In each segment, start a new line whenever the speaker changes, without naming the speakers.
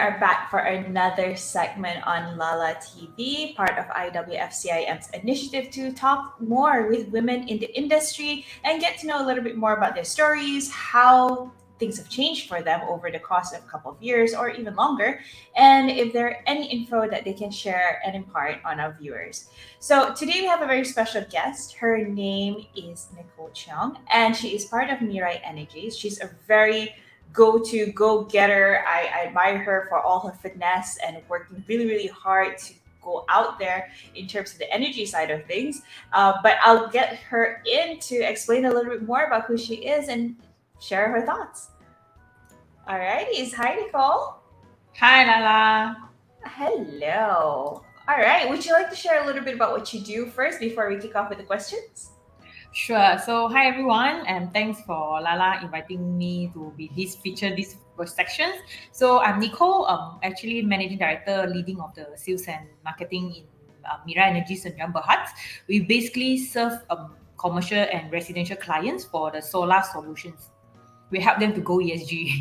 are back for another segment on Lala TV, part of IWFCIM's initiative to talk more with women in the industry and get to know a little bit more about their stories, how things have changed for them over the course of a couple of years or even longer, and if there are any info that they can share and impart on our viewers. So today we have a very special guest. Her name is Nicole Cheong, and she is part of Mirai Energy. She's a very go getter. I admire her for all her finesse and working really, really hard to go out there in terms of the energy side of things. But I'll get her in to explain a little bit more about who she is and share her thoughts. All righty. Hi, Nicole.
Hi, Lala.
Hello. All right. Would you like to share a little bit about what you do first before we kick off with the questions?
Sure. So, hi everyone, and thanks for Lala inviting me to be this first sections. So, I'm Nicole. Actually managing director, leading of the sales and marketing in Mirai Energy Senjang Berhad. We basically serve commercial and residential clients for the solar solutions. We help them to go ESG.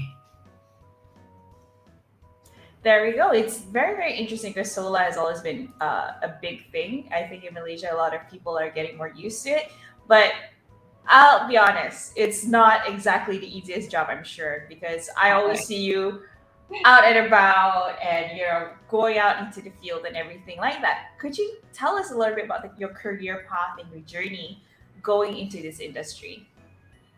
There we go. It's very, very interesting because solar has always been a big thing. I think in Malaysia, a lot of people are getting more used to it. But I'll be honest, it's not exactly the easiest job, I'm sure, because I always
Right.
see you out and about and, going out into the field and everything like that. Could you tell us a little bit about your career path and your journey going into this industry?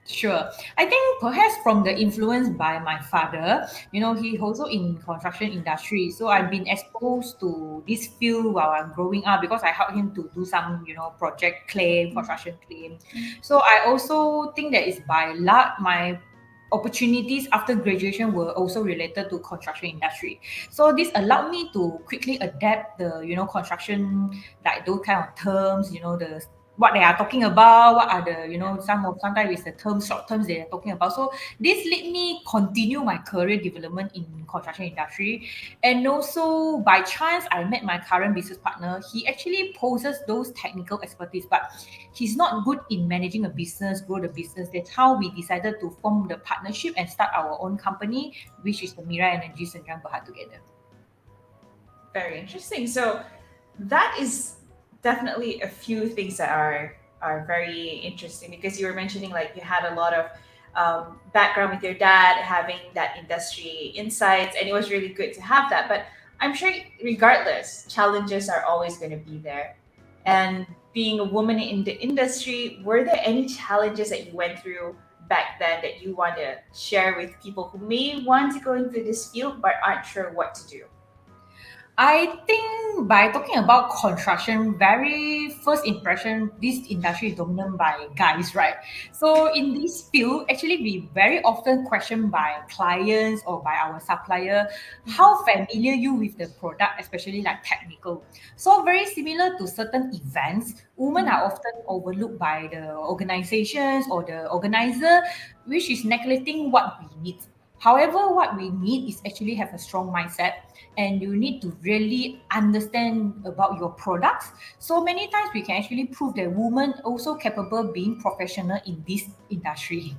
Sure. I think perhaps from the influence by my father, he also in construction industry. So I've been exposed to this field while I'm growing up because I helped him to do some, project claim, construction claim. So I also think that it's by luck my opportunities after graduation were also related to construction industry. So this allowed me to quickly adapt the, construction, like those kind of terms, the what they are talking about, what are the, sometimes it's the terms, short terms they are talking about. So this let me continue my career development in construction industry. And also by chance, I met my current business partner. He actually possesses those technical expertise, but he's not good in managing a business, grow the business. That's how we decided to form the partnership and start our own company, which is the Mirai Energy Senjang Berhad together.
Very interesting. So that is definitely a few things that are very interesting because you were mentioning like you had a lot of background with your dad having that industry insights, and it was really good to have that. But I'm sure, regardless, challenges are always going to be there. And being a woman in the industry, were there any challenges that you went through back then that you want to share with people who may want to go into this field but aren't sure what to do?
I think by talking about construction, very first impression, this industry is dominated by guys, right? So in this field, actually we very often questioned by clients or by our supplier, how familiar you with the product, especially like technical. So very similar to certain events, women are often overlooked by the organizations or the organizer, which is neglecting what we need. However, what we need is actually have a strong mindset, and you need to really understand about your products. So many times we can actually prove that women also capable being professional in this industry.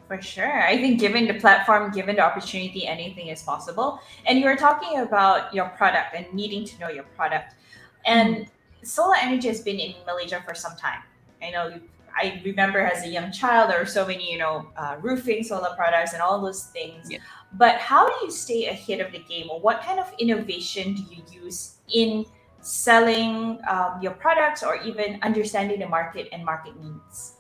For sure. I think given the platform, given the opportunity, anything is possible. And you were talking about your product and needing to know your product.
Mm.
And solar energy has been in Malaysia for some time. I know I remember as a young child, there were so many, roofing solar products and all those things.
Yeah.
But how do you stay ahead of the game, or what kind of innovation do you use in selling your products or even understanding the market and market needs?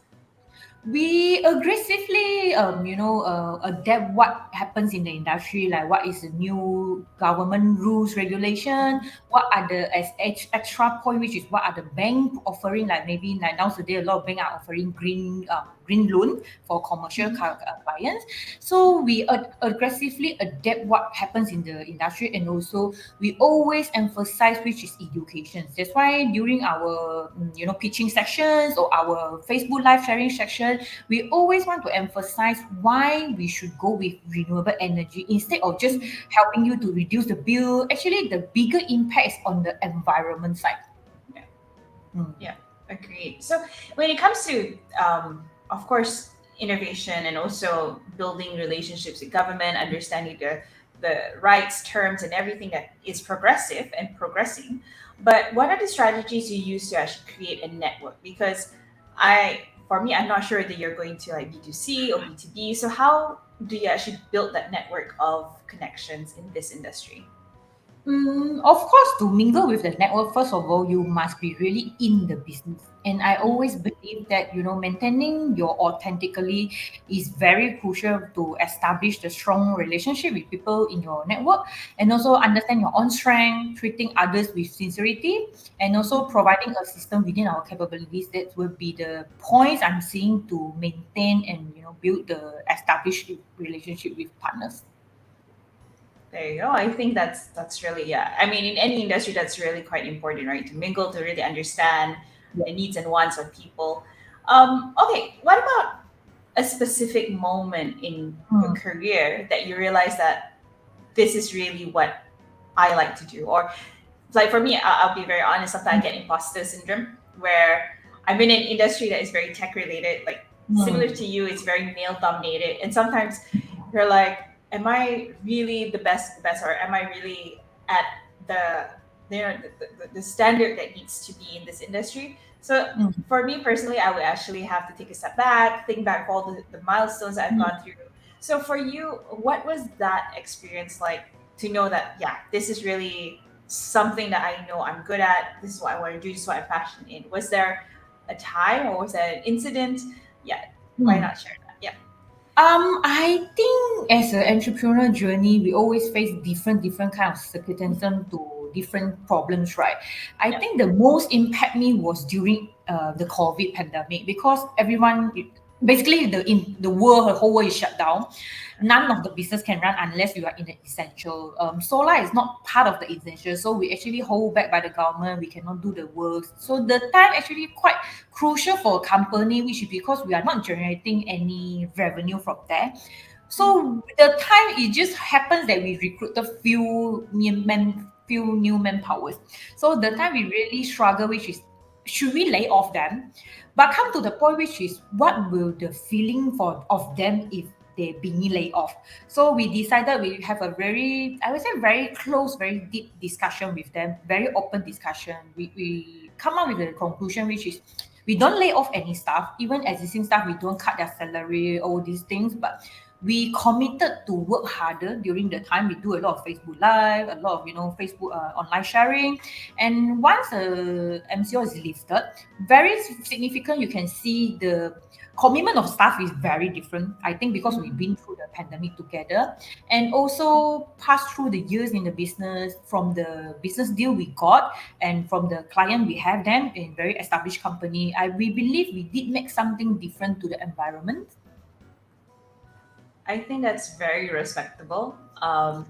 We aggressively adapt what happens in the industry, like what is the new government rules regulation, what are the extra point, which is what are the bank offering, like maybe like nowadays a lot of bank are offering green loan for commercial clients. So we aggressively adapt what happens in the industry, and also we always emphasize which is education. That's why during our pitching sections or our Facebook live sharing section, we always want to emphasize why we should go with renewable energy instead of just helping you to reduce the bill. Actually, the bigger impact is on the environment side.
Yeah.
Mm.
Yeah, agreed. So when it comes to, of course, innovation and also building relationships with government, understanding the rights, terms, and everything that is progressive and progressing. But what are the strategies you use to actually create a network? Because for me, I'm not sure that you're going to like B2C or B2B. So how do you actually build that network of connections in this industry?
Of course, to mingle with the network, first of all, you must be really in the business. And I always believe that, maintaining your authentically is very crucial to establish the strong relationship with people in your network and also understand your own strength, treating others with sincerity, and also providing a system within our capabilities that will be the points I'm seeing to maintain and, build the established relationship with partners.
There you go. I think that's really, yeah. I mean, in any industry, that's really quite important, right? To mingle, to really understand the needs and wants of people. Okay, what about a specific moment in your
Mm,
career that you realize that this is really what I like to do? Or like for me, I'll be very honest. Sometimes I get imposter syndrome where I'm in an industry that is very tech related, like similar
mm,
to you. It's very male dominated, and sometimes you're like, am I really the best, or am I really at the the standard that needs to be in this industry? So
mm,
for me personally, I would actually have to take a step back, think back of all the milestones I've
mm.
gone through. So for you, what was that experience like to know that yeah, this is really something that I know I'm good at. This is what I want to do. This is what I'm passionate in. Was there a time or was there an incident? Yeah, why
Mm.
not share that? Yeah.
I think as an entrepreneurial journey, we always face different kind of circumstances to different problems, right? I
Yeah.
think the most impact me was during the COVID pandemic because everyone, basically the world, the whole world is shut down. None of the business can run unless you are in the essential. Solar is not part of the essential, so we actually hold back by the government. We cannot do the work. So the time actually quite crucial for a company, which is because we are not generating any revenue from there. So the time it just happens that we recruited few new manpowers. So the time we really struggle, which is should we lay off them? But come to the point, which is what will the feeling for of them if they being laid off? So we decided we have a very, I would say, very close, very deep discussion with them, very open discussion. We come up with a conclusion, which is we don't lay off any staff, even existing staff, we don't cut their salary, all these things, but we committed to work harder during the time. We do a lot of Facebook Live, a lot of Facebook online sharing, and once MCO is lifted, very significant. You can see the commitment of staff is very different. I think because we've been through the pandemic together, and also passed through the years in the business from the business deal we got and from the client we have them in very established company. We believe we did make something different to the environment.
I think that's very respectable.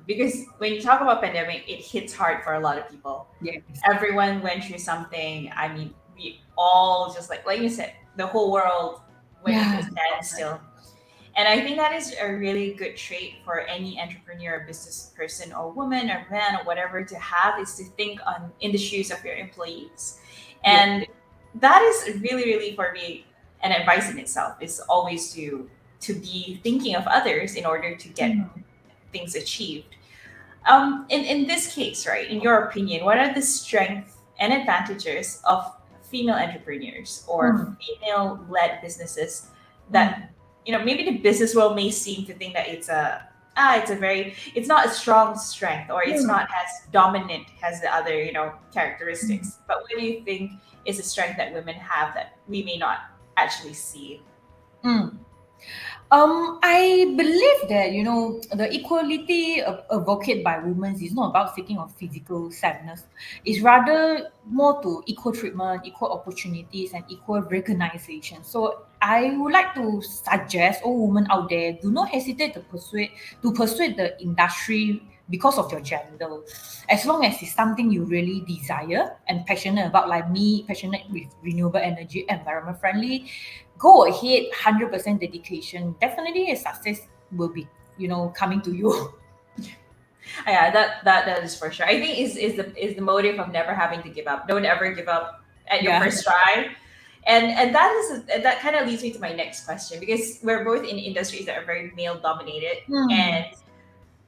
Because when you talk about pandemic, it hits hard for a lot of people.
Yes.
Everyone went through something. I mean, we all just like you said, the whole world went into a
Yeah.
standstill. And I think that is a really good trait for any entrepreneur, business person, or woman, or man, or whatever to have is to think on in the shoes of your employees.
Yeah.
And that is really, really for me an advice in itself is always to be thinking of others in order to get
Mm,
things achieved. In this case, right, in your opinion, what are the strengths and advantages of female entrepreneurs or
mm,
female-led businesses
mm,
that maybe the business world may seem to think that it's not a strong strength or it's
mm,
not as dominant as the other
mm,
characteristics. But what do you think is a strength that women have that we may not actually see?
mm. I believe that the equality advocated by women is not about seeking of physical sadness. It's rather more to equal treatment, equal opportunities, and equal recognition. So I would like to suggest all women out there do not hesitate to persuade the industry because of your gender, as long as it's something you really desire and passionate about, like me, passionate with renewable energy, environment friendly. Go ahead, 100% dedication. Definitely a success will be, coming to you.
Yeah, that is for sure. I think is the motive of never having to give up. Don't ever give up at your
Yeah.
first try. And that kind of leads me to my next question, because we're both in industries that are very male dominated,
Mm.
and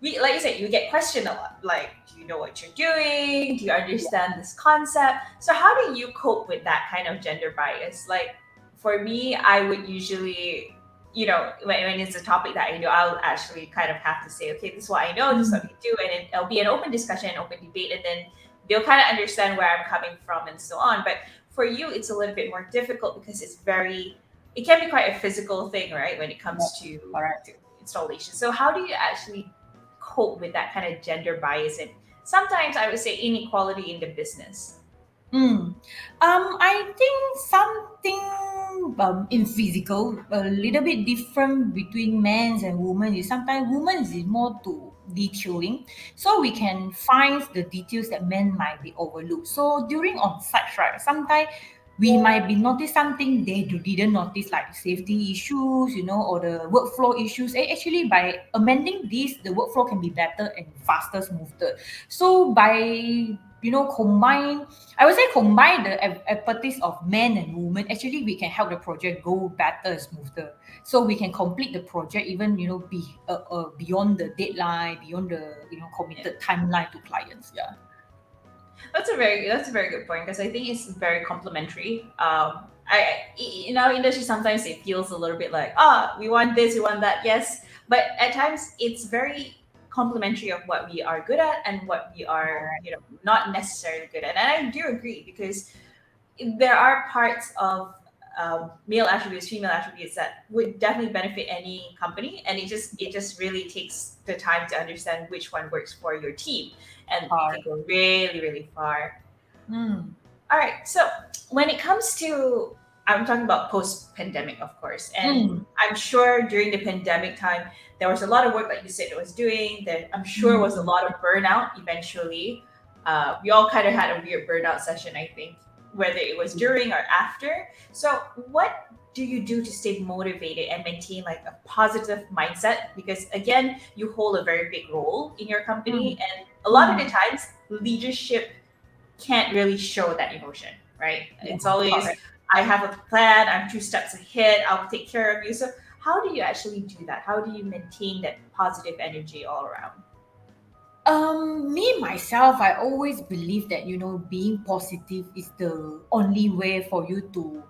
we, like you said, you get questioned a lot. Like, do you know what you're doing? Do you understand this concept? So how do you cope with that kind of gender bias? Like, for me, I would usually, when it's a topic that I know, I'll actually kind of have to say, okay, this is what I know, this is what
Mm.
we do, and it'll be an open discussion, an open debate, and then they'll kind of understand where I'm coming from and so on. But for you, it's a little bit more difficult because it can be quite a physical thing, right? When it
Yeah.
comes
Correct.
to installation. So how do you actually cope with that kind of gender bias and sometimes I would say inequality in the business?
Mm. I think something in physical a little bit different between men's and women is sometimes women is more to detailing, so we can find the details that men might be overlooked. So during on site, right, sometimes we might be notice something didn't notice, like safety issues, or the workflow issues. Actually, by amending this, the workflow can be better and faster, smoother. So by combine I would say combine the expertise of men and women. Actually, we can help the project go better and smoother. So we can complete the project even beyond the deadline, beyond the
Yeah.
committed timeline to clients. Yeah.
That's a very good point because I think it's very complementary. In our industry sometimes it feels a little bit like, we want this, we want that, yes, but at times it's very complementary of what we are good at and what we are, not necessarily good at. And I do agree because there are parts of male attributes, female attributes that would definitely benefit any company, and it just really takes the time to understand which one works for your team, and it can
Correct.
go really really far.
Mm.
All right, so when it comes to, I'm talking about post pandemic, of course, and
Mm.
I'm sure during the pandemic time there was a lot of work like you said it was doing. That I'm sure was a
Mm.
lot of burnout eventually. We all kind of had a weird burnout session, I think, whether it was during or after. So, what do you do to stay motivated and maintain like a positive mindset? Because again, you hold a very big role in your company,
Mm.
and a lot of the
Mm.
times, leadership can't really show that emotion, right?
Yeah.
It's always,
Correct.
I have a plan, I'm 2 steps ahead, I'll take care of you. So, how do you actually do that? How do you maintain that positive energy all around?
Me myself, I always believe that being positive is the only way for you to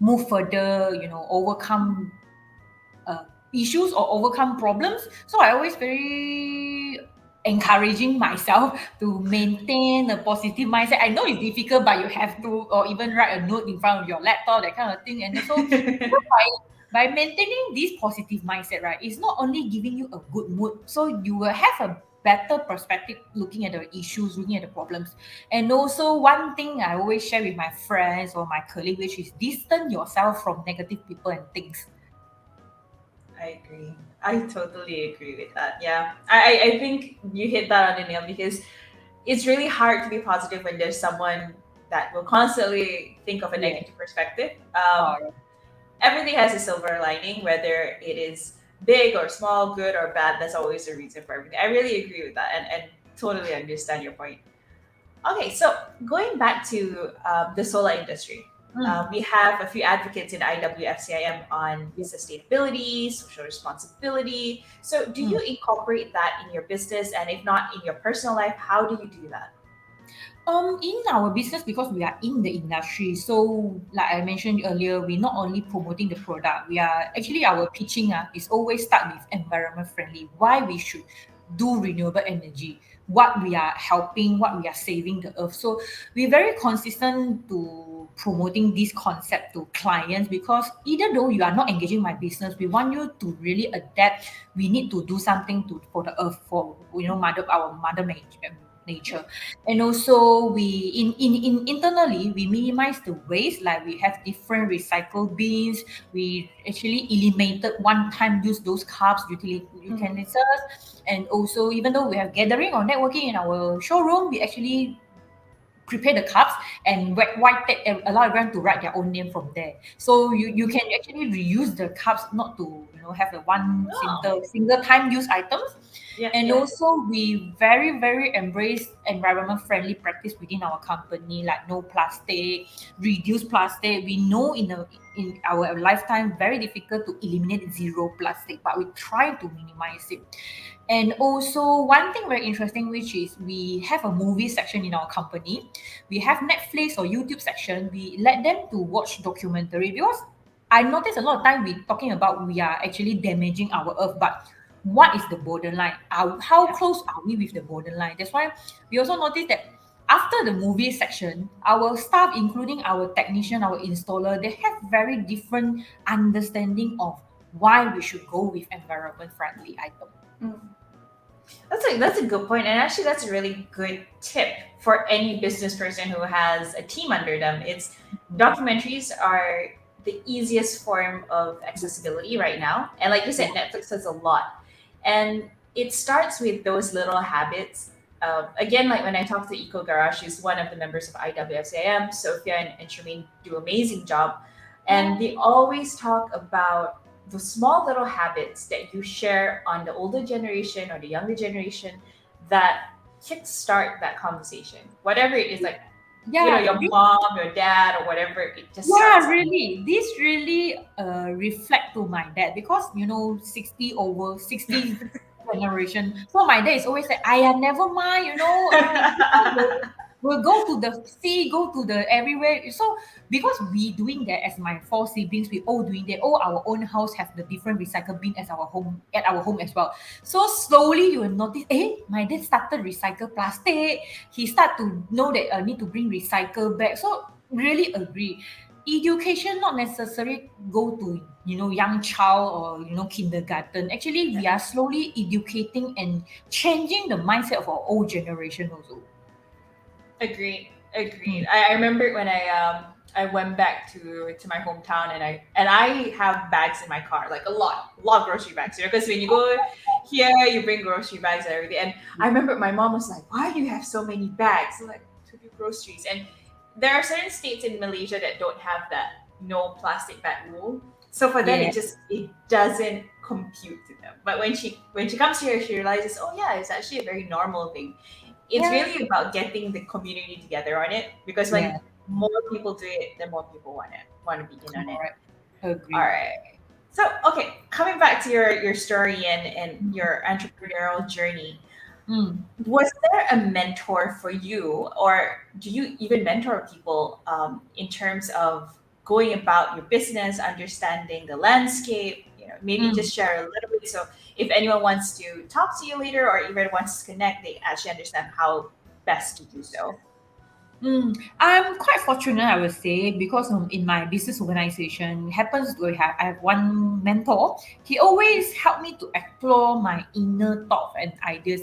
move further. Overcome issues or overcome problems. So I always very encouraging myself to maintain a positive mindset. I know it's difficult, but you have to, or even write a note in front of your laptop, that kind of thing. And also, by maintaining this positive mindset, right, it's not only giving you a good mood, so you will have a better perspective looking at the issues, looking at the problems. And also, one thing I always share with my friends or my colleagues, which is distance yourself from negative people and things.
I agree. I totally agree with that. Yeah. I think you hit that on the nail because it's really hard to be positive when there's someone that will constantly think of a
Yeah.
negative perspective.
Correct.
Everything has a silver lining, whether it is big or small, good or bad. That's always a reason for everything. I really agree with that and totally understand your point. Okay, so going back to the solar industry,
Mm.
we have a few advocates in IWFCIM on
Yeah.
sustainability, social responsibility. So, do you
Mm.
incorporate that in your business? And if not in your personal life, how do you do that?
In our business, because we are in the industry, so like I mentioned earlier, we're not only promoting the product, we are actually our pitching is always start with environment friendly. Why we should do renewable energy, what we are helping, what we are saving the earth. So we're very consistent to promoting this concept to clients because even though you are not engaging my business, we want you to really adapt. We need to do something for the earth, for our mother nature. And also we in internally we minimize the waste, like we have different recycle bins. We actually eliminated one time use those cups,
Mhm.
utensils. And also, even though we have gathering or networking in our showroom, we actually prepare the cups and white tape and allow everyone to write their own name from there. So you can actually reuse the cups, not to have the one
Oh,
single time use items.
yeah,
And
yeah.
also we very embrace environment friendly practice within our company, like no plastic, reduce plastic. We know in our lifetime very difficult to eliminate zero plastic, but we try to minimize it. And also one thing very interesting, which is we have a movie section in our company. We have Netflix or YouTube section. We let them to watch documentary, because I notice a lot of time we talking about we are actually damaging our earth, but what is the borderline? How
Yeah.
close are we with the borderline? That's why we also notice that after the movie section, our staff, including our technician, our installer, they have very different understanding of why we should go with environment friendly item.
Mm. That's a good point, and actually, that's a really good tip for any business person who has a team under them. It's documentaries are the easiest form of accessibility right now, and like you
Yeah.
said, Netflix has a lot, and it starts with those little habits. Again, like when I talked to Eco Garage, who's one of the members of IWFCIM, Sophia and Shermaine do amazing job, and
Yeah.
they always talk about the small little habits that you share on the older generation or the younger generation that kickstart that conversation. Whatever it is, like,
Yeah.
your mom, your dad, or whatever, it just
Yeah,
starts off.
really. This really reflect to my dad, because 60 over 60 generation. So my dad is always like, I never mind, we'll go to the sea, go to the everywhere. So because we doing that, as my four siblings, we all doing that. All our own house have the different recycle bin as our home as well. So slowly you will notice, my dad started recycle plastic. He start to know that need to bring recycle back. So really agree, education not necessarily go to young child or kindergarten. Actually we are slowly educating and changing the mindset of our old generation also.
Agreed. Agreed.
Mm.
I remember when I went back to my hometown, and I have bags in my car, like a lot of grocery bags, because when you go here you bring grocery bags and everything. And I remember my mom was like, "Why do you have so many bags?" I'm like, "To do groceries." And there are certain states in Malaysia that don't have that no plastic bag rule. So for them
Yeah.
it doesn't compute to them. But when she comes here, she realizes, oh yeah, it's actually a very normal thing. It's
Yeah.
really about getting the community together on it, because when
Yeah.
more people do it, then more people want to be in on it.
Correct.
All
Agree.
right. So okay, coming back to your story and
Mm.
your entrepreneurial journey,
Mm.
was there a mentor for you, or do you even mentor people in terms of going about your business, understanding the landscape? Maybe
Mm.
just share a little bit, so if anyone wants to talk to you later or even wants to connect, they actually understand how best to do so.
I'm quite fortunate, I would say, because in my business organization, happens to have I have one mentor. He always helped me to explore my inner thoughts and ideas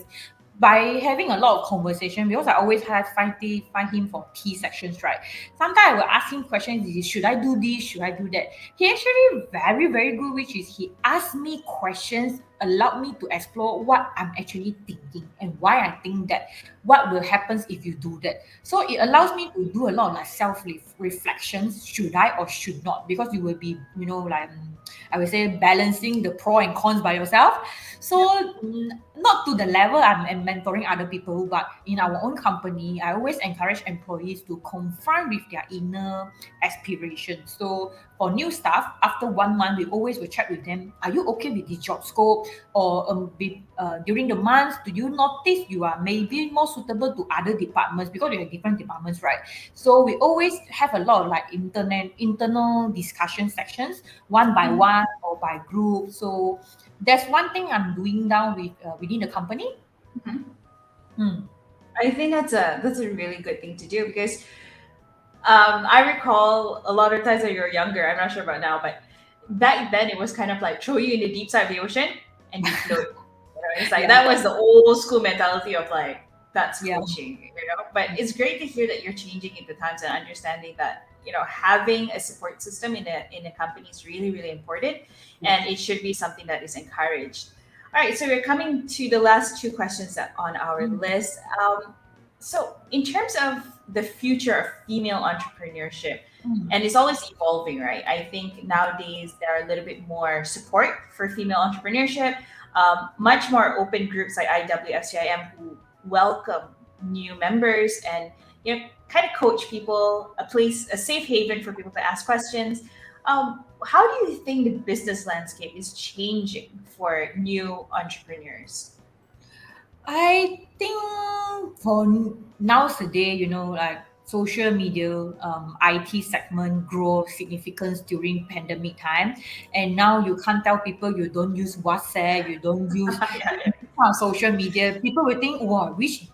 by having a lot of conversation. Because I always have find him for key sections, right? Sometimes I will ask him questions: should I do this? Should I do that? He actually very good, which is he asked me questions, allowed me to explore what I'm actually thinking and why I think that, what will happen if you do that. So it allows me to do a lot of like self reflections. Should I or should not? Because you will be, like I would say, balancing the pro and cons by yourself.
Yep.
So not to the level I'm mentoring other people, but in our own company, I always encourage employees to confront with their inner aspirations. So for new staff, after 1 month, we always will check with them: Are you okay with the job scope? Or during the months, do you notice you are maybe more suitable to other departments, because we have different departments, right? So we always have a lot of like internal discussion sections, one by
Mhm.
one or by group. So that's one thing I'm doing now within the company.
Mhm.
Hmm.
I think that's a really good thing to do, because I recall a lot of times when you're younger. I'm not sure about now, but back then it was kind of like throw you in the deep side of the ocean and you float. It's like
Yeah,
that was the old school mentality of like that's
yeah,
coaching. But it's great to hear that you're changing it the times and understanding that having a support system in a company is really really important, and
yes.
it should be something that is encouraged. All right, so we're coming to the last two questions that on our
Mm.
list. So, in terms of the future of female entrepreneurship,
Mm.
and it's always evolving, right? I think nowadays there are a little bit more support for female entrepreneurship, much more open groups like IWFCIM who welcome new members and kind of coach people, a safe haven for people to ask questions. How do you think the business landscape is changing for new entrepreneurs?
I think for nowadays, like social media, IT segment grow significance during pandemic time, and now you can't tell people you don't use WhatsApp, you don't use
Yeah,
social media. People will think, wow, which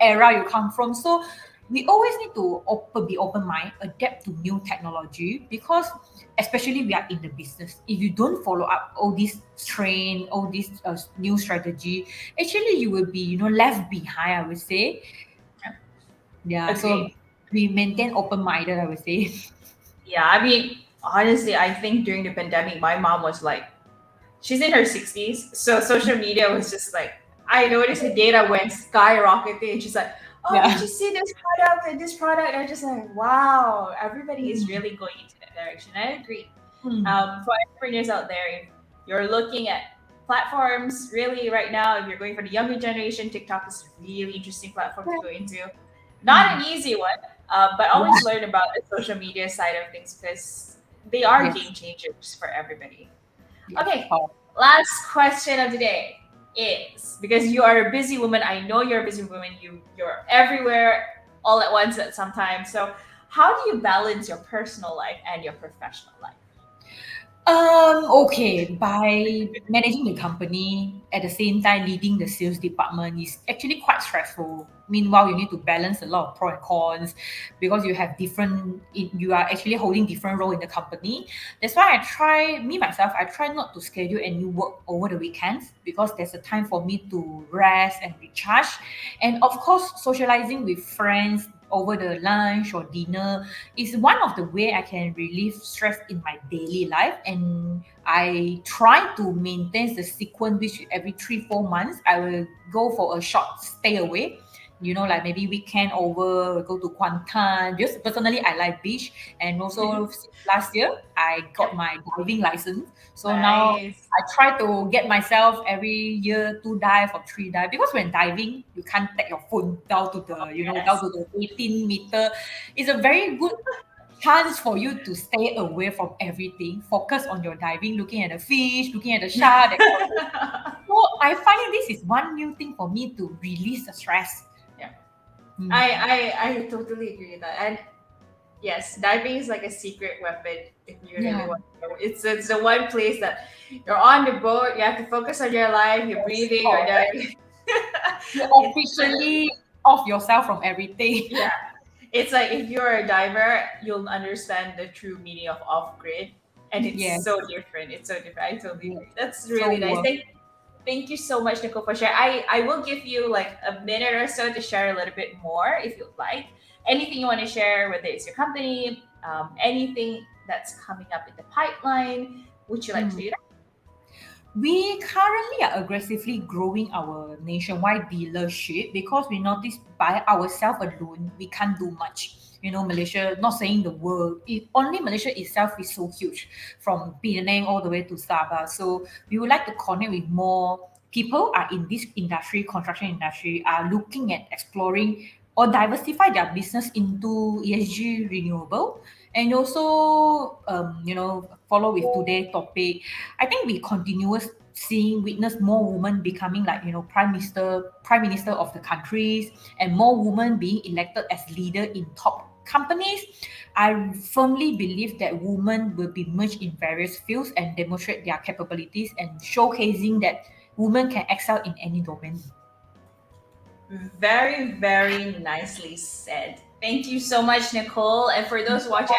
era you come from. So we always need to be open mind, adapt to new technology because especially we are in the business. If you don't follow up all these trend, all these new strategy, actually you will be left behind, I would say. Yeah, so
agree.
we maintain open minded, I would say.
Yeah, I mean, honestly, I think during the pandemic, my mom was like, she's in her 60s. So social media was just like, I noticed the data went skyrocketing. And she's like, oh, did
Yeah.
you see this product and this product? And I'm just like, wow, everybody is
Mm,
really going into that direction. I agree.
mm,
For entrepreneurs out there, if you're looking at platforms, really right now, if you're going for the younger generation, TikTok is a really interesting platform to go into. Not
mm.
an easy one, but
Yeah.
always learn about the social media side of things because they are
Yes.
game changers for everybody.
Yes.
Okay,
Oh.
last question of the day is because you are a busy woman. I know you're a busy woman. You're everywhere all at once at some time. So how do you balance your personal life and your professional life?
Okay, by managing the company at the same time leading the sales department is actually quite stressful. Meanwhile, you need to balance a lot of pros and cons because you have you are actually holding different role in the company. That's why I try not to schedule any work over the weekends because there's a time for me to rest and recharge. And of course, socializing with friends over the lunch or dinner is one of the way I can relieve stress in my daily life. And I try to maintain the sequence which every 3 4 months I will go for a short stay away. Like maybe weekend over, go to Kuantan. Just personally, I like beach, and also since last year I got
Yep.
my diving license. So now
Nice.
I try to get myself every year 2 dive or 3 dive because when diving you can't take your phone down to the down
Yes.
to the 18 meter. It's a very good chance for you to stay away from everything, focus on your diving, looking at the fish, looking at the shark, that kind of thing. So I find this is one new thing for me to release the stress.
Yeah.
Mm.
I totally agree with that. And yes, diving is like a secret weapon if you really
Yeah.
want to know. It's the one place that you're on the boat, you have to focus on your life, you're
Yes.
breathing, you're
Correct.
diving.
You
It's
officially off yourself from everything.
yeah. It's like if you're a diver, you'll understand the true meaning of off grid. And it's
Yes.
so different. It's so different. I totally
Yes.
agree. That's
So
really nice.
worth.
Thank you so much, Nicole, for sharing. I will give you like a minute or so to share a little bit more if you'd like. Anything you want to share, whether it's your company, anything that's coming up in the pipeline, would you like to
Mm.
do that?
We currently are aggressively growing our nationwide dealership because we noticed by ourselves alone we can't do much. Malaysia, not saying the world, only Malaysia itself is so huge, from Penang all the way to Sabah. So we would like to connect with more people are in this industry, construction industry, are looking at exploring or diversify their business into ESG renewable, and also follow with today's topic. I think we continuous witness more women becoming like prime minister of the countries, and more women being elected as leader in top companies. I firmly believe that women will be merged in various fields and demonstrate their capabilities and showcasing that women can excel in any domain.
Very, very nicely said. Thank you so much, Nicole. And for those watching,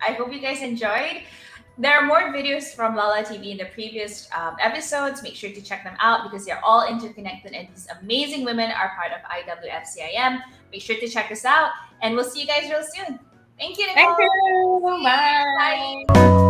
I hope you guys enjoyed. There are more videos from Lala TV in the previous episodes. Make sure to check them out because they're all interconnected and these amazing women are part of IWFCIM. Make sure to check us out and we'll see you guys real soon. Thank you,
Thank
Nicole.
you.
See you.
Bye.
Bye.